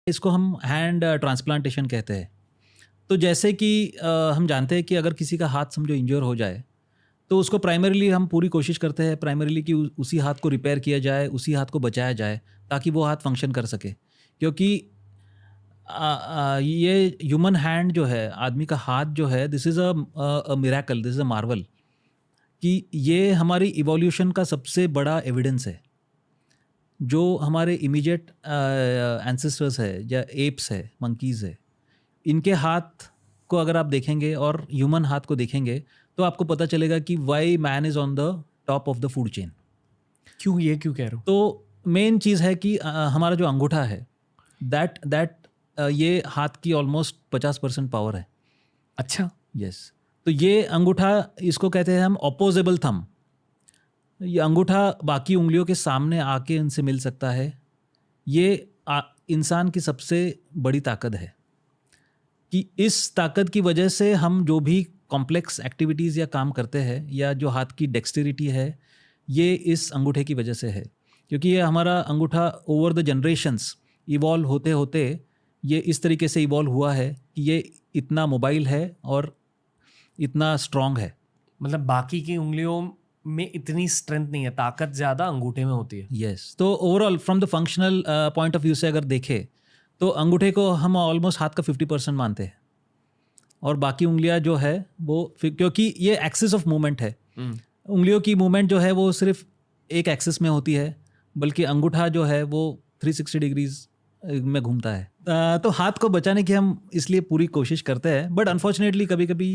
इसको हम hand transplantation कहते हैं। तो जैसे कि हम जानते हैं कि अगर किसी का हाथ समझो इंजर हो जाए, तो उसको प्राइमरीली हम पूरी कोशिश करते हैं प्राइमरीली कि उसी हाथ को रिपेयर किया जाए, उसी हाथ को बचाया जाए ताकि वो हाथ फंक्शन कर सके। क्योंकि ये ह्यूमन हैंड जो है, आदमी का हाथ जो है, this is a miracle, this is a Marvel, कि ये हमारी इवोल्यूशन का सबसे बड़ा एविडेंस है। जो हमारे इमीडिएट एंसेस्टर्स है या एप्स है, मंकीज़ है, इनके हाथ को अगर आप देखेंगे और ह्यूमन हाथ को देखेंगे तो आपको पता चलेगा कि Y man is on the top of the food chain. क्यों, ये क्यों कह रहे हो? तो मेन चीज़ है कि हमारा जो अंगूठा है, दैट ये हाथ की ऑलमोस्ट 50% पावर है। अच्छा। यस। तो ये अंगूठा, इसको कहते हैं हम ऑपोजेबल थंब। ये अंगूठा बाकी उंगलियों के सामने आके इनसे मिल सकता है। ये इंसान की सबसे बड़ी ताकत है कि इस ताकत की वजह से हम जो भी कॉम्प्लेक्स एक्टिविटीज़ या काम करते हैं, या जो हाथ की डेक्सटेरिटी है, ये इस अंगूठे की वजह से है। क्योंकि ये हमारा अंगूठा ओवर द जनरेशन्स इवॉल्व होते होते ये इस तरीके से इवॉल्व हुआ है कि ये इतना मोबाइल है और इतना स्ट्रॉन्ग है। मतलब बाकी की उंगलियों में इतनी स्ट्रेंथ नहीं है, ताकत ज़्यादा अंगूठे में होती है। यस। तो overall from the functional point of view से अगर देखें तो अंगूठे को हम ऑलमोस्ट हाथ का 50% मानते हैं, और बाकी उंगलियां जो है वो क्योंकि ये एक्सिस ऑफ मूवमेंट है। उंगलियों की मूवमेंट जो है वो सिर्फ एक एक्सिस में होती है, बल्कि अंगूठा जो है वो 360 डिग्रीज में घूमता है। तो हाथ को बचाने की हम इसलिए पूरी कोशिश करते हैं, बट अनफॉर्चुनेटली कभी कभी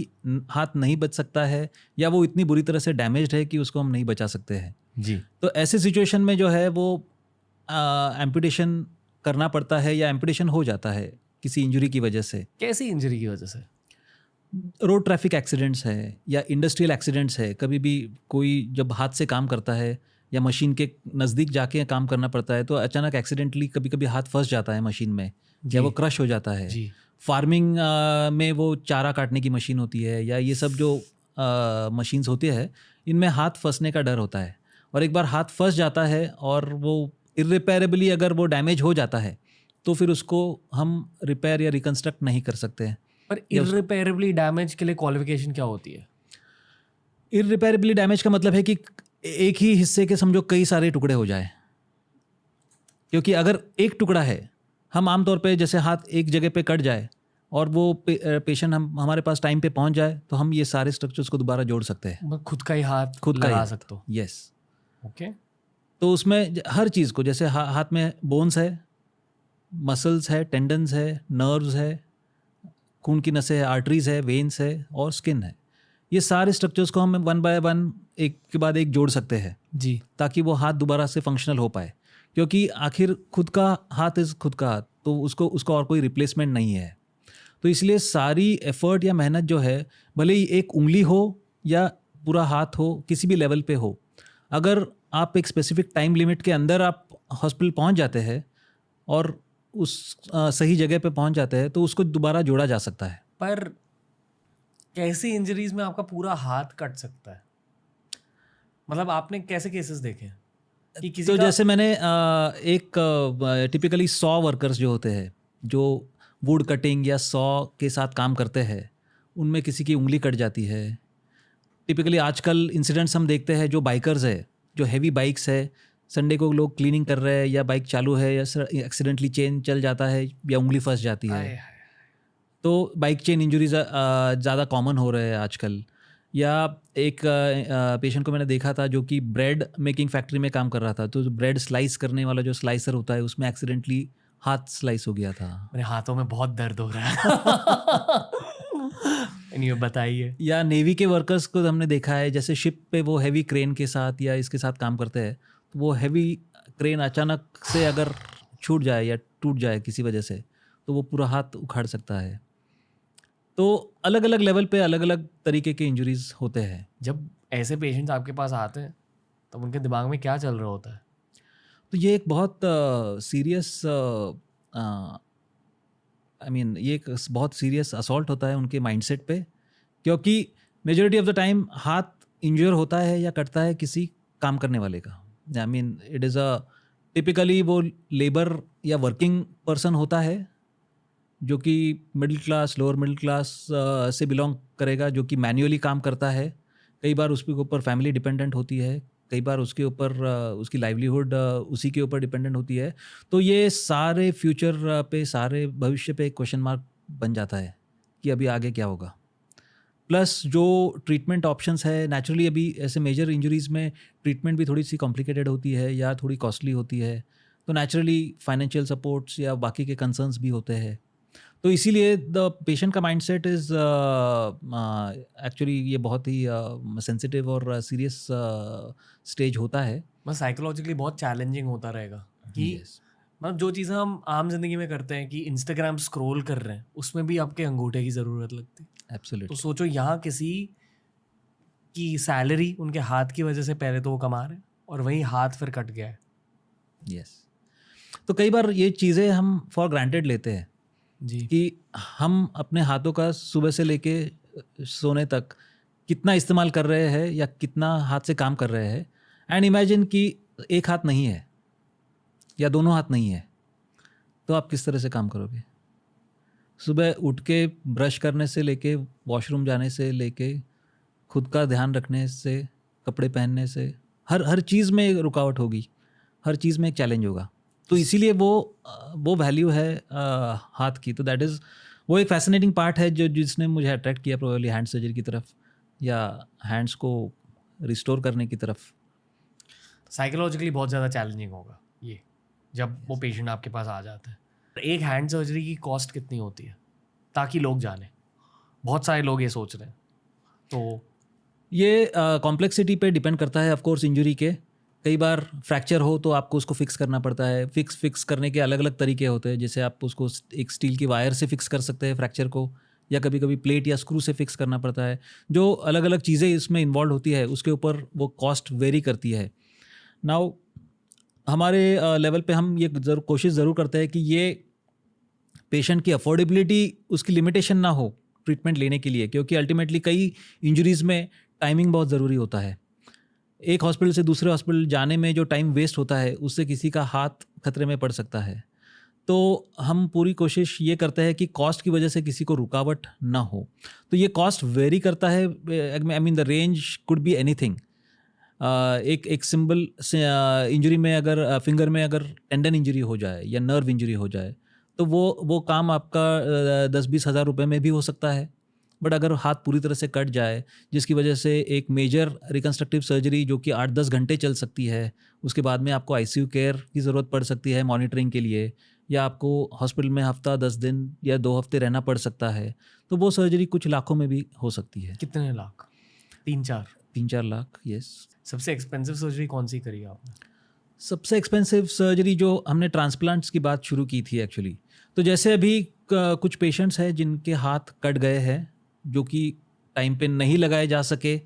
हाथ नहीं बच सकता है, या वो इतनी बुरी तरह से डैमेज्ड है कि उसको हम नहीं बचा सकते हैं जी। तो ऐसे सिचुएशन में जो है वो एम्पुटेशन करना पड़ता है, या एम्पुटेशन हो जाता है किसी इंजरी की वजह से। कैसी इंजरी की वजह से? रोड ट्रैफिक एक्सीडेंट्स है या इंडस्ट्रियल एक्सीडेंट्स है। कभी भी कोई जब हाथ से काम करता है या मशीन के नज़दीक जाके काम करना पड़ता है, तो अचानक एक्सीडेंटली कभी कभी हाथ फंस जाता है मशीन में, या वो क्रश हो जाता है। जी। फार्मिंग में वो चारा काटने की मशीन होती है, या ये सब जो मशीन्स होती है, इनमें हाथ फंसने का डर होता है। और एक बार हाथ फंस जाता है और वो इर्रिपेरेबली अगर वो डैमेज हो जाता है, तो फिर उसको हम रिपेयर या रिकन्स्ट्रक्ट नहीं कर सकते हैं। पर इर्रिपेरेबली डैमेज के लिए क्वालिफिकेशन क्या होती है? इर्रिपेरेबली डैमेज का मतलब है कि एक ही हिस्से के समझो कई सारे टुकड़े हो जाए। क्योंकि अगर एक टुकड़ा है, हम आमतौर पे जैसे हाथ एक जगह पे कट जाए और वो पेशेंट हमारे पास टाइम पे पहुंच जाए, तो हम ये सारे स्ट्रक्चर्स को दोबारा जोड़ सकते हैं। खुद का ही हाथ खुद का लगा ही। सकते हो? यस। ओके। तो उसमें हर चीज़ को, जैसे हाथ में बोन्स है, मसल्स है, टेंडन्स है, नर्व्स है, खून की नसें है, आर्टरीज है, वेन्स है और स्किन है। ये सारे स्ट्रक्चर्स को हम वन बाय वन एक के बाद एक जोड़ सकते हैं जी, ताकि वो हाथ दोबारा से फंक्शनल हो पाए। क्योंकि आखिर खुद का हाथ इज़ खुद का हाथ, तो उसको और कोई रिप्लेसमेंट नहीं है। तो इसलिए सारी एफर्ट या मेहनत जो है, भले ही एक उंगली हो या पूरा हाथ हो, किसी भी लेवल पे हो, अगर आप एक स्पेसिफिक टाइम लिमिट के अंदर आप हॉस्पिटल पहुंच जाते हैं और उस सही जगह पे पहुंच जाते हैं, तो उसको दोबारा जोड़ा जा सकता है। पर कैसी इंजरीज में आपका पूरा हाथ कट सकता है? मतलब आपने कैसे केसेस देखे हैं कि किसी तो का... जैसे मैंने एक टिपिकली 100 वर्कर्स जो होते हैं, जो वुड कटिंग या 100 के साथ काम करते हैं, उनमें किसी की उंगली कट जाती है। टिपिकली आजकल इंसिडेंट्स हम देखते हैं, जो बाइकर्स है, जो हैवी बाइक्स है, संडे को लोग क्लीनिंग कर रहे हैं या बाइक चालू है, या एक्सीडेंटली चेन चल जाता है या उंगली फंस जाती है। आए हाय। तो बाइक चेन इंजरीज ज़्यादा कॉमन हो रहे हैं आजकल। या एक पेशेंट को मैंने देखा था जो कि ब्रेड मेकिंग फैक्ट्री में काम कर रहा था, तो ब्रेड स्लाइस करने वाला जो स्लाइसर होता है, उसमें एक्सीडेंटली हाथ स्लाइस हो गया था। मेरे हाथों में बहुत दर्द हो रहा है। नहीं, बताइए। या नेवी के वर्कर्स को हमने देखा है, जैसे शिप पे वो हैवी क्रेन के साथ या इसके साथ काम करते हैं, तो वो हैवी क्रेन अचानक से अगर छूट जाए या टूट जाए किसी वजह से, तो वो पूरा हाथ उखाड़ सकता है। तो अलग अलग लेवल पे अलग अलग तरीके के इंजरीज होते हैं। जब ऐसे पेशेंट्स आपके पास आते हैं तो उनके दिमाग में क्या चल रहा होता है? तो ये एक बहुत सीरियस ये एक बहुत सीरियस असॉल्ट होता है उनके माइंडसेट पे। क्योंकि मेजॉरिटी ऑफ द टाइम हाथ इंजर होता है या कटता है किसी काम करने वाले का। इट इज़ अ टिपिकली वो लेबर या वर्किंग पर्सन होता है जो कि middle class, lower middle class से बिलोंग करेगा, जो कि मैन्युअली काम करता है। कई बार उसके ऊपर फैमिली डिपेंडेंट होती है, कई बार उसके ऊपर उसकी लाइवलीहुड उसी के ऊपर डिपेंडेंट होती है। तो ये सारे फ्यूचर पे, सारे भविष्य पे एक क्वेश्चन मार्क बन जाता है कि अभी आगे क्या होगा। प्लस जो ट्रीटमेंट ऑप्शंस है, नेचुरली अभी ऐसे मेजर इंजरीज़ में ट्रीटमेंट भी थोड़ी सी कॉम्प्लिकेटेड होती है या थोड़ी कॉस्टली होती है, तो नेचुरली फाइनेंशियल सपोर्ट्स या बाकी के कंसर्न्स भी होते हैं। तो इसीलिए द पेशेंट का माइंडसेट इज़ एक्चुअली ये बहुत ही सेंसिटिव और सीरियस स्टेज होता है। बस साइकोलॉजिकली बहुत चैलेंजिंग होता रहेगा कि Yes, मतलब जो चीज़ें हम आम जिंदगी में करते हैं कि इंस्टाग्राम स्क्रॉल कर रहे हैं, उसमें भी आपके अंगूठे की ज़रूरत लगती है। तो absolutely. सोचो यहाँ किसी की सैलरी उनके हाथ की वजह से पहले तो वो कमा रहे हैं और वही हाथ फिर कट गया है। Yes. तो कई बार ये चीज़ें हम फॉर ग्रांटेड लेते हैं जी कि हम अपने हाथों का सुबह से लेके सोने तक कितना इस्तेमाल कर रहे हैं या कितना हाथ से काम कर रहे हैं। एंड इमेजिन कि एक हाथ नहीं है या दोनों हाथ नहीं है, तो आप किस तरह से काम करोगे? सुबह उठ के ब्रश करने से लेके, वॉशरूम जाने से लेके, खुद का ध्यान रखने से, कपड़े पहनने से, हर चीज़ में रुकावट होगी, हर चीज़ में एक चैलेंज होगा। तो इसीलिए वो वैल्यू है हाथ की। तो दैट इज़ वो एक फैसिनेटिंग पार्ट है जो जिसने मुझे अट्रैक्ट किया प्रोबेबली हैंड सर्जरी की तरफ या हैंड्स को रिस्टोर करने की तरफ। साइकोलॉजिकली बहुत ज़्यादा चैलेंजिंग होगा ये, जब वो पेशेंट आपके पास आ जाता है। एक हैंड सर्जरी की कॉस्ट कितनी होती है, ताकि लोग जाने? बहुत सारे लोग ये सोच रहे हैं। तो ये कॉम्प्लेक्सिटी पे डिपेंड करता है ऑफ कोर्स इंजरी के। कई बार फ्रैक्चर हो तो आपको उसको फिक्स करना पड़ता है। फिक्स करने के अलग अलग तरीके होते हैं, जैसे आप उसको एक स्टील की वायर से फिक्स कर सकते हैं फ्रैक्चर को, या कभी कभी प्लेट या स्क्रू से फिक्स करना पड़ता है। जो अलग अलग चीज़ें इसमें इन्वॉल्व होती है उसके ऊपर वो कॉस्ट वेरी करती है। नाउ हमारे लेवल पे हम ये कोशिश ज़रूर करते हैं कि ये पेशेंट की अफोर्डेबिलिटी, उसकी लिमिटेशन ना हो ट्रीटमेंट लेने के लिए, क्योंकि अल्टीमेटली कई इंजरीज़ में टाइमिंग बहुत ज़रूरी होता है। एक हॉस्पिटल से दूसरे हॉस्पिटल जाने में जो टाइम वेस्ट होता है उससे किसी का हाथ खतरे में पड़ सकता है। तो हम पूरी कोशिश ये करते हैं कि कॉस्ट की वजह से किसी को रुकावट ना हो। तो ये कॉस्ट वेरी करता है। I mean the range could be anything. एक सिंपल इंजरी में अगर फिंगर में अगर टेंडन इंजरी हो जाए या नर्व इंजरी हो जाए तो वो काम आपका 10-20 हज़ार रुपये में भी हो सकता है। बट अगर हाथ पूरी तरह से कट जाए जिसकी वजह से एक मेजर रिकन्स्ट्रक्टिव सर्जरी जो कि 8-10 घंटे चल सकती है, उसके बाद में आपको आईसीयू केयर की ज़रूरत पड़ सकती है मॉनिटरिंग के लिए, या आपको हॉस्पिटल में हफ्ता 10 दिन या 2 हफ्ते रहना पड़ सकता है, तो वो सर्जरी कुछ लाखों में भी हो सकती है। कितने लाख? 3-4? 3-4 लाख, यस। सबसे एक्सपेंसिव सर्जरी कौन सी करी आपने? सबसे एक्सपेंसिव सर्जरी जो हमने ट्रांसप्लांट्स की बात शुरू की थी एक्चुअली। तो जैसे अभी कुछ पेशेंट्स हैं जिनके हाथ कट गए हैं, जो कि टाइम पे नहीं लगाए जा सके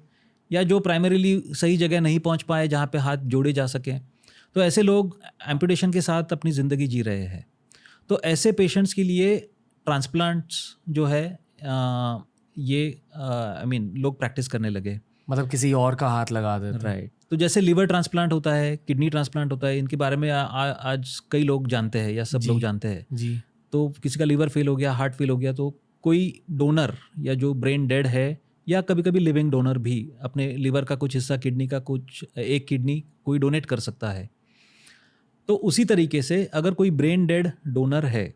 या जो प्राइमरीली सही जगह नहीं पहुंच पाए जहां पे हाथ जोड़े जा सकें, तो ऐसे लोग एम्पुटेशन के साथ अपनी ज़िंदगी जी रहे हैं। तो ऐसे पेशेंट्स के लिए ट्रांसप्लांट्स जो है ये आई मीन लोग प्रैक्टिस करने लगे। मतलब किसी और का हाथ लगा देते हैं। राइट। तो जैसे लिवर ट्रांसप्लांट होता है, किडनी ट्रांसप्लांट होता है, इनके बारे में आज कई लोग जानते हैं या सब जी। लोग जानते हैं। जी तो किसी का लिवर फेल हो गया, हार्ट फेल हो गया, तो कोई डोनर या जो ब्रेन डेड है या कभी कभी लिविंग डोनर भी अपने लिवर का कुछ हिस्सा, किडनी का कुछ एक किडनी कोई डोनेट कर सकता है। तो उसी तरीके से अगर कोई ब्रेन डेड डोनर है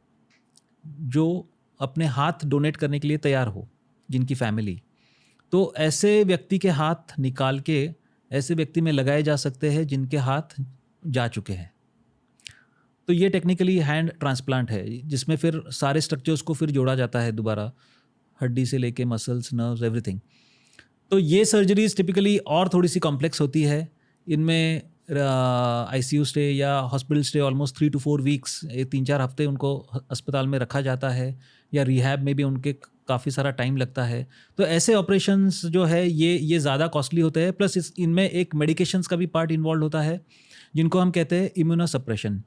जो अपने हाथ डोनेट करने के लिए तैयार हो, जिनकी फैमिली, तो ऐसे व्यक्ति के हाथ निकाल के ऐसे व्यक्ति में लगाए जा सकते हैं जिनके हाथ जा चुके हैं। तो ये टेक्निकली हैंड ट्रांसप्लांट है, जिसमें फिर सारे स्ट्रक्चर्स को फिर जोड़ा जाता है दोबारा, हड्डी से लेके मसल्स, नर्व्स, एवरीथिंग। तो ये सर्जरीज टिपिकली और थोड़ी सी कॉम्प्लेक्स होती है। इनमें आईसीयू स्टे या hospital stay almost 3 to 4 weeks, 3-4 हफ्ते उनको अस्पताल में रखा जाता है, या रिहैब में भी उनके काफ़ी सारा टाइम लगता है। तो ऐसे ऑपरेशंस जो है ये ज़्यादा कॉस्टली होते हैं। प्लस इनमें एक मेडिकेशंस का भी पार्ट इन्वॉल्व होता है जिनको हम कहते हैं इम्यूनोसप्रेशन,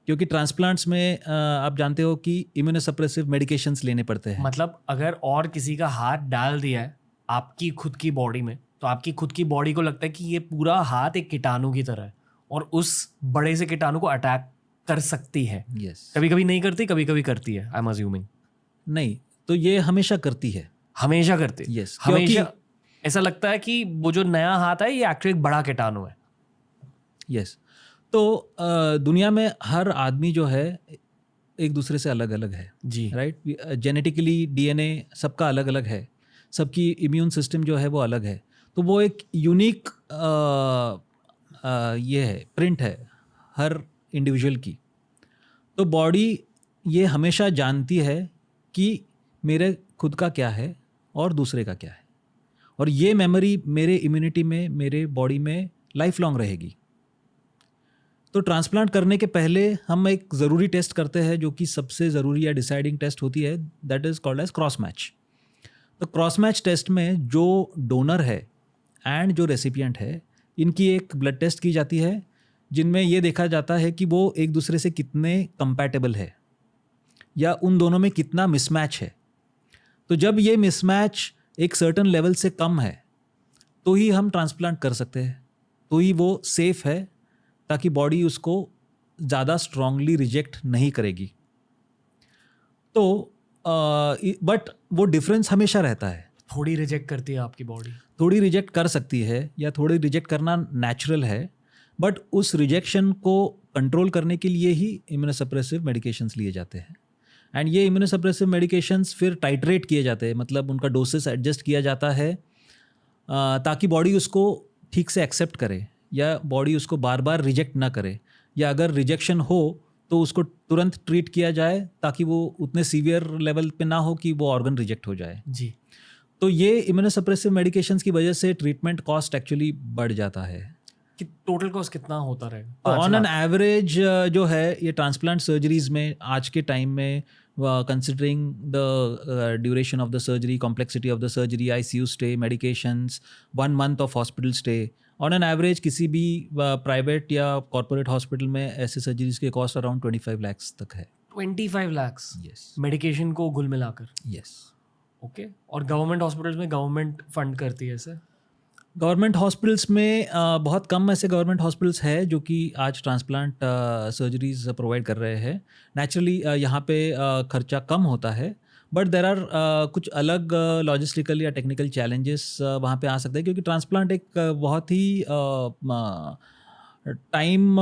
क्योंकि ट्रांसप्लांट्स में आप जानते हो कि इम्यूनोसप्रेसिव मेडिकेशंस लेने पड़ते हैं। मतलब अगर और किसी का हाथ डाल दिया है आपकी खुद की बॉडी में, तो आपकी खुद की बॉडी को लगता है कि ये पूरा हाथ एक कीटाणु की तरह है और उस बड़े से कीटाणु को अटैक कर सकती है। यस, कभी कभी नहीं करती, कभी कभी करती है, आई एम अज्यूमिंग। नहीं तो ये हमेशा करती है। हमेशा करती है। यस, हमेशा ऐसा लगता है कि वो जो नया हाथ है ये एक्चुअली एक बड़ा कीटाणु है। यस, तो दुनिया में हर आदमी जो है एक दूसरे से अलग अलग है, जी राइट? जेनेटिकली डीएनए सबका अलग अलग है, सबकी इम्यून सिस्टम जो है वो अलग है, तो वो एक यूनिक ये है, प्रिंट है हर इंडिविजुअल की। तो बॉडी ये हमेशा जानती है कि मेरे खुद का क्या है और दूसरे का क्या है, और ये मेमोरी मेरे इम्यूनिटी में, मेरे बॉडी में लाइफ लॉन्ग रहेगी। तो ट्रांसप्लांट करने के पहले हम एक ज़रूरी टेस्ट करते हैं जो कि सबसे ज़रूरी या डिसाइडिंग टेस्ट होती है, that is called as cross match. तो क्रॉस मैच टेस्ट में जो डोनर है एंड जो रेसिपिएंट है, इनकी एक ब्लड टेस्ट की जाती है जिनमें ये देखा जाता है कि वो एक दूसरे से कितने कंपैटिबल है या उन दोनों में कितना मिसमैच है। तो जब ये मिसमैच एक सर्टन लेवल से कम है तो ही हम ट्रांसप्लांट कर सकते हैं, तो ही वो सेफ़ है, ताकि बॉडी उसको ज़्यादा स्ट्रांगली रिजेक्ट नहीं करेगी। तो बट वो डिफरेंस हमेशा रहता है। थोड़ी रिजेक्ट करती है आपकी बॉडी, थोड़ी रिजेक्ट कर सकती है या थोड़ी रिजेक्ट करना नेचुरल है, बट उस रिजेक्शन को कंट्रोल करने के लिए ही इम्यूनोसप्रेसिव मेडिकेशंस लिए जाते हैं। एंड ये इम्यूनोसप्रेसिव मेडिकेशंस फिर टाइट्रेट किए जाते हैं, मतलब उनका डोसेस एडजस्ट किया जाता है ताकि बॉडी उसको ठीक से एक्सेप्ट करे या बॉडी उसको बार बार रिजेक्ट ना करे, या अगर रिजेक्शन हो तो उसको तुरंत ट्रीट किया जाए ताकि वो उतने सीवियर लेवल पे ना हो कि वो ऑर्गन रिजेक्ट हो जाए। जी तो ये इम्यूनोसप्रेसिव मेडिकेशंस की वजह से ट्रीटमेंट कॉस्ट एक्चुअली बढ़ जाता है। कि टोटल कॉस्ट कितना होता रहेगा? तो ऑन एन एवरेज जो है ये ट्रांसप्लांट सर्जरीज में आज के टाइम में, considering the duration of the surgery, complexity of the surgery, ICU stay, medications, 1 month of hospital stay, on an average किसी भी प्राइवेट या कॉर्पोरेट हॉस्पिटल में ऐसे सर्जरीज के कॉस्ट अराउंड 25 lakhs तक है। 25 lakhs यस, मेडिकेशन को घुल मिलाकर। यस। ओके, और गवर्नमेंट हॉस्पिटल्स में गवर्नमेंट फंड करती है सर? गवर्नमेंट हॉस्पिटल्स में बहुत कम ऐसे गवर्नमेंट हॉस्पिटल्स है जो कि आज ट्रांसप्लांट सर्जरीज प्रोवाइड कर रहे हैं। नेचुरली यहाँ पे खर्चा कम होता है, बट देर आर कुछ अलग लॉजिस्टिकल या टेक्निकल चैलेंजेस वहाँ पे आ सकते हैं, क्योंकि ट्रांसप्लांट एक बहुत ही टाइम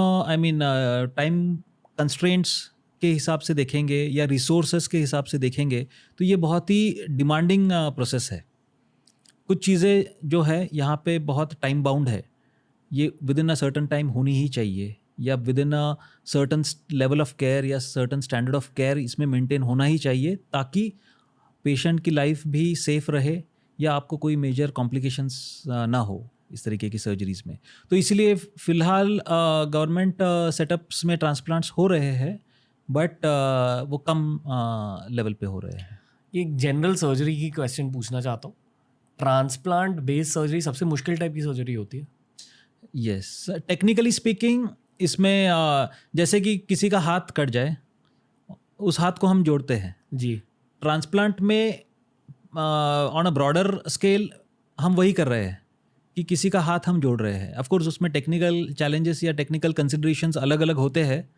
कंस्ट्रेंट्स के हिसाब से देखेंगे या रिसोर्सेज के हिसाब से देखेंगे तो ये बहुत ही डिमांडिंग प्रोसेस है। कुछ चीज़ें जो है यहाँ पे बहुत टाइम बाउंड है, ये with in a certain time होनी ही चाहिए, या with in a certain level of care या सर्टन स्टैंडर्ड ऑफ केयर इसमें मेंटेन होना ही चाहिए, ताकि पेशेंट की लाइफ भी सेफ रहे या आपको कोई मेजर कॉम्प्लिकेशंस ना हो इस तरीके की सर्जरीज में। तो इसीलिए फ़िलहाल गवर्नमेंट सेटअप्स में ट्रांसप्लांट्स हो रहे हैं, बट वो कम लेवल पे हो रहे हैं। एक जनरल सर्जरी की क्वेश्चन पूछना चाहता हूँ। ट्रांसप्लांट बेस्ड सर्जरी सबसे मुश्किल टाइप की सर्जरी होती है? यस, टेक्निकली स्पीकिंग इसमें जैसे कि किसी का हाथ कट जाए, उस हाथ को हम जोड़ते हैं। जी। ट्रांसप्लांट में ऑन अ ब्रॉडर स्केल हम वही कर रहे हैं कि किसी का हाथ हम जोड़ रहे हैं। ऑफ कोर्स उसमें टेक्निकल चैलेंजेस या टेक्निकल कंसिडरेशंस अलग अलग होते हैं,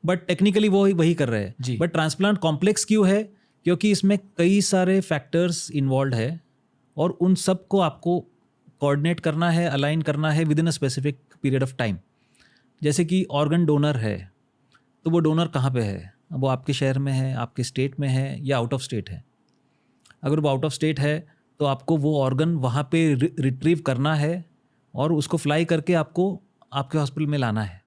बट टेक्निकली वो वही कर रहे हैं। बट ट्रांसप्लांट कॉम्प्लेक्स क्यों है? क्योंकि इसमें कई सारे फैक्टर्स इन्वॉल्व है और उन सब को आपको कोऑर्डिनेट करना है, अलाइन करना है with in a specific period of time. जैसे कि ऑर्गन डोनर है, तो वो डोनर कहाँ पे है? वो आपके शहर में है, आपके स्टेट में है, या आउट ऑफ स्टेट है? अगर वो आउट ऑफ स्टेट है तो आपको वो ऑर्गन वहाँ पे रिट्रीव करना है और उसको फ्लाई करके आपको आपके हॉस्पिटल में लाना है।